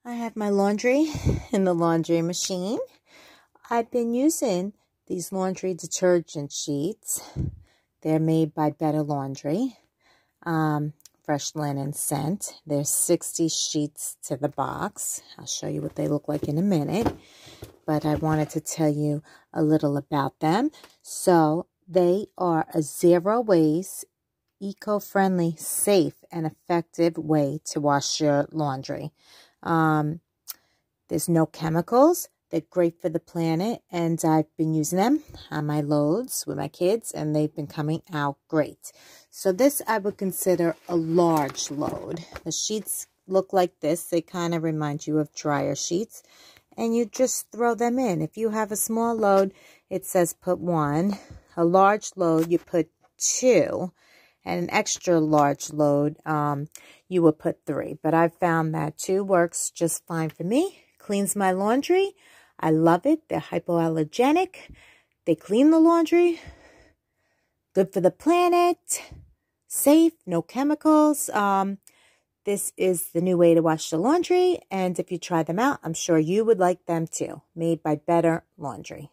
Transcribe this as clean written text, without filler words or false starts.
I have my laundry in the laundry machine. I've been using these laundry detergent sheets. They're made by Better Laundry. Fresh linen scent. There's 60 sheets to the box. I'll show you what they look like in a minute. But I wanted to tell you a little about them. So they are a zero-waste, eco-friendly, safe, and effective way to wash your laundry. There's no chemicals. They're great for the planet, and I've been using them on my loads with my kids, and they've been coming out great. So this I would consider a large load. The sheets look like this. They kind of remind you of dryer sheets, and you just throw them in. If you have a small load, it says put 1. A large load, you put 2. And an extra large load, you would put 3. But I've found that 2 works just fine for me. Cleans my laundry. I love it. They're hypoallergenic. They clean the laundry. Good for the planet. Safe. No chemicals. This is the new way to wash the laundry. And if you try them out, I'm sure you would like them too. Made by Better Laundry.